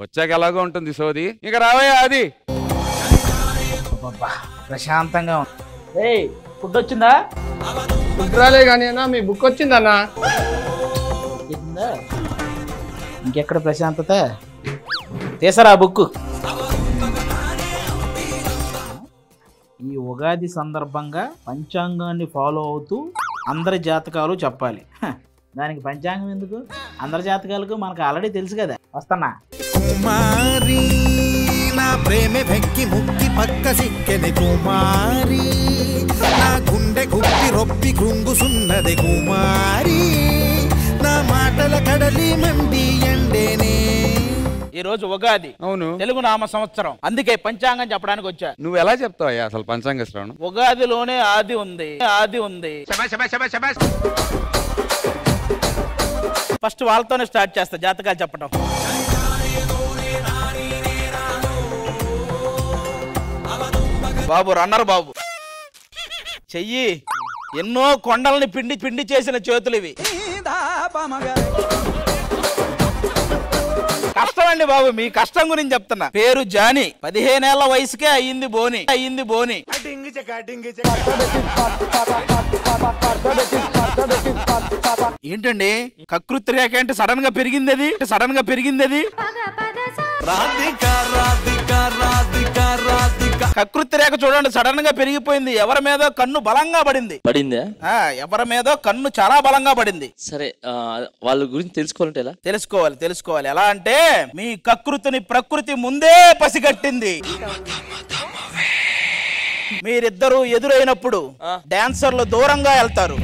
వచ్చాక ఎలాగో ఉంటుంది సోది. ఇక రావయ్యా అది. ప్రశాంతంగా ఫుడ్ వచ్చిందా? ఫుడ్ రాలే కానీ అన్న మీ బుక్ వచ్చిందన్నా. ఇంకెక్కడ ప్రశాంతత? తీసరా బుక్. ఈ ఉగాది సందర్భంగా పంచాంగాన్ని ఫాలో అవుతూ అందరి జాతకాలు చెప్పాలి. దానికి పంచాంగం ఎందుకు? అందరి జాతకాలకు మనకు ఆల్రెడీ తెలుసు కదా. వస్తానా? కుమారి నా ప్రేమ వెక్కి ముక్కి పక్క సిక్కెని కుమారి, నా గుండె గుప్పి రొప్పి కృంగుసున్నది కుమారి, నా మాటల కడలి మండి ఎండేనే. ఈ రోజు ఉగాది. అవును, తెలుగు నామ సంవత్సరం. అందుకే పంచాంగం చెప్పడానికి వచ్చా. నువ్వు ఎలా చెప్తావయ్యా అసలు పంచాంగ శ్రవణం? ఉగాదిలోనే ఆది ఉంది. ఫస్ట్ వాళ్ళతోనే స్టార్ట్ చేస్తా జాతకాలు చెప్పడం. బాబు రన్నర్ బాబు, చెయ్యి ఎన్నో కొండల్ని పిండి పిండి చేసిన చేతులు ఇవి. కష్టం అండి బాబు, మీ కష్టం గురించి చెప్తున్నా. పేరు జానీ, 15 ఏళ్ల వయసుకే అయ్యింది బోని. ఏంటండి కకృతి రేఖ అంటే సడన్ గా పెరిగింది అది. కకృతి రేఖ చూడండి, సడన్ గా పెరిగిపోయింది. ఎవరి మీద కన్ను బలంగా పడింది. ఎవరి మీద కన్ను చాలా బలంగా పడింది. సరే, వాళ్ళ గురించి తెలుసుకోవాలంటే ఎలా? తెలుసుకోవాలి. ఎలా అంటే మీ కకృతిని ప్రకృతి ముందే పసిగట్టింది. మీరిద్దరూ ఎదురైనప్పుడు డాన్సర్లు దూరంగా వెళ్తారు.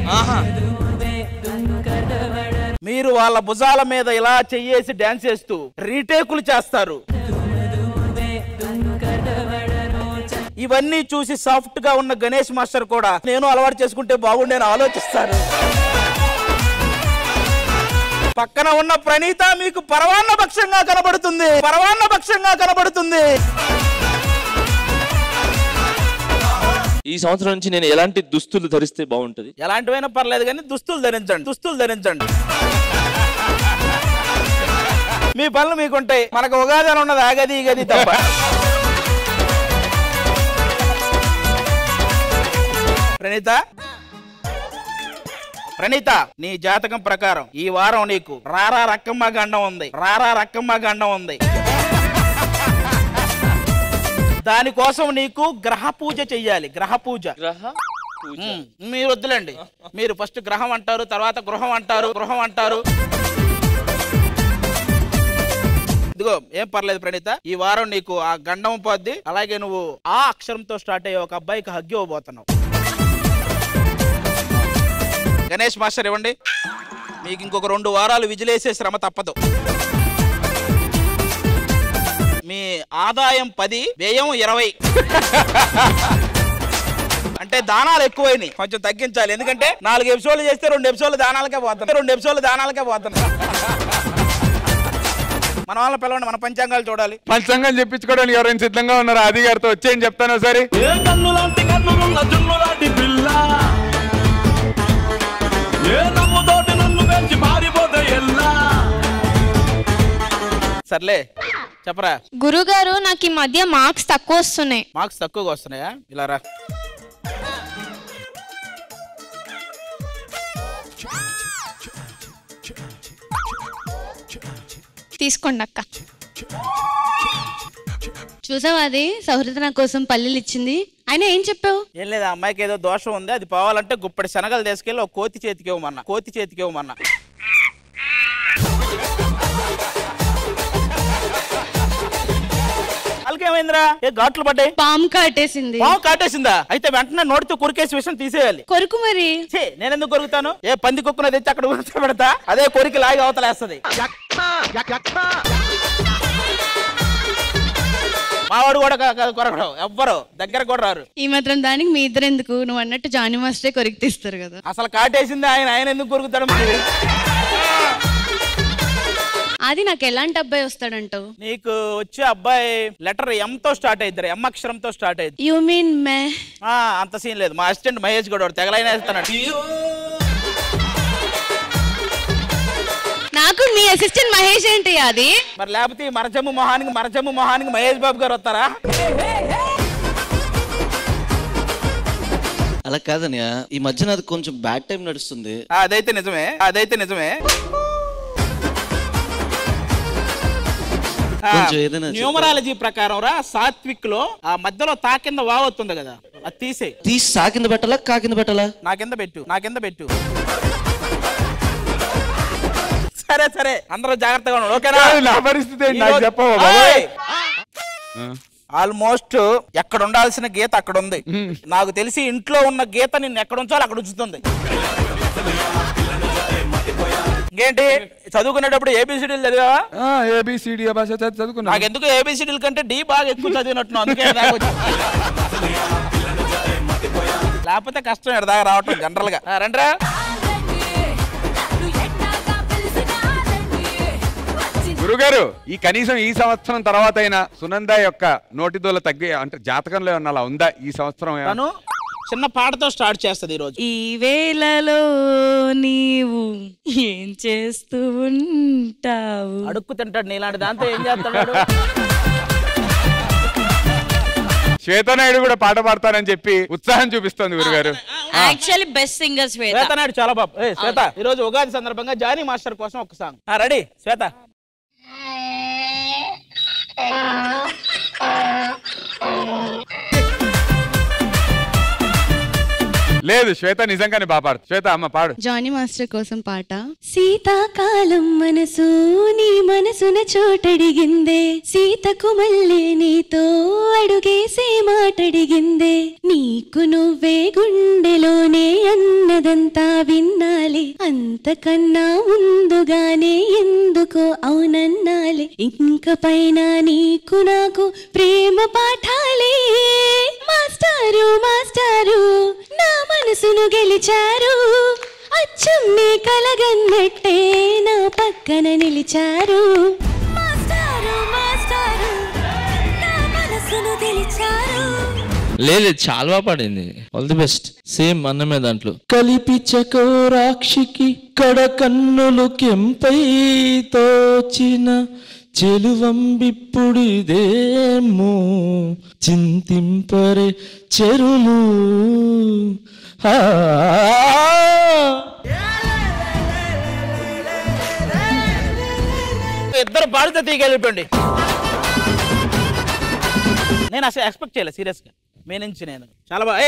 మీరు వాళ్ళ భుజాల మీద ఇలా చెయ్యేసి డాన్స్ చేస్తూ రీటేకులు చేస్తారు. ఇవన్నీ చూసి సాఫ్ట్ గా ఉన్న గణేష్ మాస్టర్ కూడా నేను అలవాటు చేసుకుంటే బాగుండేని ఆలోచిస్తారు. పక్కన ఉన్న ప్రణీత మీకు పరవాన్న పక్షంగా కనబడుతుంది. ఈ సంవత్సరం నుంచి నేను ఎలాంటి దుస్తులు ధరిస్తే బాగుంటది? ఎలాంటివైనా పర్లేదు కానీ దుస్తులు ధరించండి. మీ పనులు మీకుంటాయి. మనకు ఉగాది అని ఉన్నది ఆగది గది తప్ప. ప్రణీత నీ జాతకం ప్రకారం ఈ వారం నీకు రారా రక్కమ్మ గండం ఉంది. దానికోసం నీకు గ్రహ పూజ చెయ్యాలి. మీరు వద్దులండి, మీరు ఫస్ట్ గ్రహం అంటారు, తర్వాత గృహం అంటారు. ఇదిగో ఏం పర్లేదు ప్రణీత, ఈ వారం నీకు ఆ గండం పోద్ది. అలాగే నువ్వు ఆ అక్షరంతో స్టార్ట్ అయ్యే ఒక అబ్బాయికి హగ్గి ఇవ్వబోతున్నావు. గణేష్ మాస్టర్ ఇవ్వండి. మీకు ఇంకొక 2 వారాలు విజిలేసే శ్రమ తప్పదు. మీ ఆదాయం 10, వ్యయం 20. అంటే దానాలు ఎక్కువైనాయి, కొంచెం తగ్గించాలి. ఎందుకంటే 4 ఎపిసోడ్లు చేస్తే 2 ఎపిసోడ్లు దానాలకే పోతున్నాయి. మన వాళ్ళ పిలవండి, మన పంచాంగాలు చూడాలి. పంచాంగం చెప్పించుకోవడానికి ఎవరైనా సిద్ధంగా ఉన్నారా? ఆది గారితో వచ్చేయని చెప్తాను సరే. సర్లే చెప్పరా. గురుగారు నాకు ఈ మధ్య మార్క్స్ తక్కువ వస్తున్నాయి. మార్క్స్ తక్కువగా వస్తున్నాయా? ఇలా రా. తీసుకోండి అక్క. చూసావా, అది సౌహృద నా కోసం పల్లెలు ఇచ్చింది. ఆయన ఏం చెప్పావు? ఏం లేదు, అమ్మాయికి ఏదో దోషం ఉంది, అది పోవాలంటే గుప్పటి శనగలు తీసుకెళ్ళి ఒక కోతి చేతికి ఇవ్వమన్నా. ఏమైందిరా? ఏ ఘాట్లు పడ్డాయి? పాము కాటేసిందా? అయితే వెంటనే నోటితో కొరికేసి విషయం తీసేయాలి. కొరుకు మరి. నేనెందుకు కొరుకుతాను? ఏ పంది కుక్కున తెచ్చి అక్కడ ఉరిచి పెడతా, అదే కొరికి లాగి అవతలేస్తది. మావాడు కూడా కొరకడం, ఎవ్వరు దగ్గర కూడా రారు. ఈ మాత్రం దానికి మీ ఇద్దరు ఎందుకు? నువ్వు అన్నట్టు జానీ మాస్టరే కొరికి తీస్తారు కదా. అసలు కాటేసింది ఆయన ఎందుకు కొరుకుతాడు? అది నాకు ఎలాంటి అబ్బాయి వస్తాడంటావు? నీకు వచ్చే అబ్బాయి లెటర్ M తో స్టార్ట్ అయిద్దరు, M అక్షరంతో స్టార్ట్ అయింది. యు మీన్ మే? అంత సీన్ లేదు. మా అసిస్టెంట్ మహేష్ గౌడ్ తెగలైన వేస్తున్నాడు. నాకు మీ అసిస్టెంట్ మహేష్ ఏంటి అది? మరి లేకపోతే మరచమ్ము మొహానికి మహేష్ బాబు గారు వస్తారా? అలా కాదన్నయ్య, ఈ మధ్యన అది కొంచెం బ్యాడ్ టైం నడుస్తుంది. అదైతే నిజమే. న్యూమరాలజీ ప్రకారం రా సాత్విక్ లో ఆ మధ్యలో తా కింద వావ్ వస్తుంది కదా, అది తీసి సా కింద పెట్టాలా కా కింద పెట్టాలా? నా కింద పెట్టు. సరే అందరూ జాగ్రత్తగా ఉండండి, ఓకేనా? నా పరిస్థితి నాకు చెప్పవా బాబాయ్? ఆల్మోస్ట్ ఎక్కడ ఉండాల్సిన గీత అక్కడ ఉంది. నాకు తెలిసి ఇంట్లో ఉన్న గీత నిన్ను ఎక్కడ ఉంచాలో అక్కడ ఉంచుతుంది. ఇంకేంటి చదువుకునేటప్పుడు ఏబిసిడీలు చదివావా? ఏబిసిడి భాష చదువుకున్నా. నాకు ఎందుకు ఏబిసిడీల కంటే డి బాగా ఎక్కువ చదివినట్టు, అందుకే లేకపోతే కష్టం ఎడదాకా రావటం జనరల్ గా. రండ్రా. గురుగారు, ఈ కనీసం ఈ సంవత్సరం తర్వాత అయినా సునంద యొక్క నోటిదోల తగ్గి అంటే జాతకంలో ఏమన్నా అలా ఉందా ఈ సంవత్సరం? తను చిన్న పాటతో స్టార్ట్ చేస్తుంది ఈ రోజు. ఈ వేళలో నీవు ఏం చేస్తూ ఉంటావు? అడుక్కు తింటాడు, నీలాంటి దాంతో ఏం చేస్తాడు? శ్వేతనాయుడు కూడా పాట పాడతానని చెప్పి ఉత్సాహం చూపిస్తోంది గురుగారు. యాక్చువల్లీ బెస్ట్ సింగర్ శ్వేతనాయుడు చాలా బాబు. శ్వేత, ఈ రోజు ఉగాది సందర్భంగా జానీ మాస్టర్ కోసం ఒక సాంగ్. రెడీ శ్వేత? లేదు, శ్వేత నిజంగానే బాగా పాడు. శ్వేత అమ్మ పాడు. జానీ మాస్టర్ కోసం పాట. శీతాకాలం మనసు నీ మనసున చోటడిగిందే, సీతకు మళ్ళీ నీతో అడుగేసే మాటడిగిందే, నీకు నువ్వే గుండెలోనే అన్నదంతా విన్నాలి, అంతకన్నా ముందుగానే ఎందుకో అవునన్నాలి, ఇంక పైన నీకు నాకు ప్రేమ పాఠాలే, మాస్టారు నా మనసును గెలిచారు, అచ్చం నీ కలగన్నట్టే నా పక్కన నిలిచారు, మాస్టారు నా మనసును గెలిచారు. లేదు, చాలా బాగా పాడింది. All the best. సేమ్ అన్నమే దాంట్లో. కలిపి చకోరాక్షికి కడకన్నులు కెంపై తోచిన చెలువంబిప్పుడిదేమో చింతింపరే చెరులు. ఇద్దరు పాడితే తీగలిపండి. నేను అసలు ఎక్స్పెక్ట్ చేయలేదు సీరియస్ గా మీ నుంచి. నేను చాలా బాగా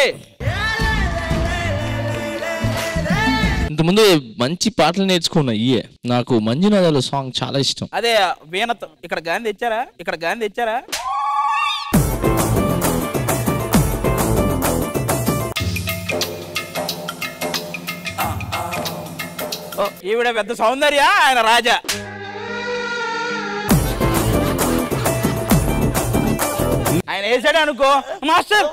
ఇంతకుముందు మంచి పాటలు నేర్చుకున్నా. ఇయే నాకు మంజునాథాల సాంగ్ చాలా ఇష్టం. అదే వీణతో ఇక్కడ గాని తెచ్చారా? ఈవిడ పెద్ద సౌందర్య, ఆయన రాజా. ఆయన వేసాడే అనుకో మాస్టర్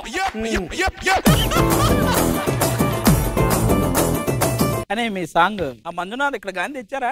అని మీ సాంగ్. ఆ మంజునాథ్ ఇక్కడ గాని తెచ్చారా?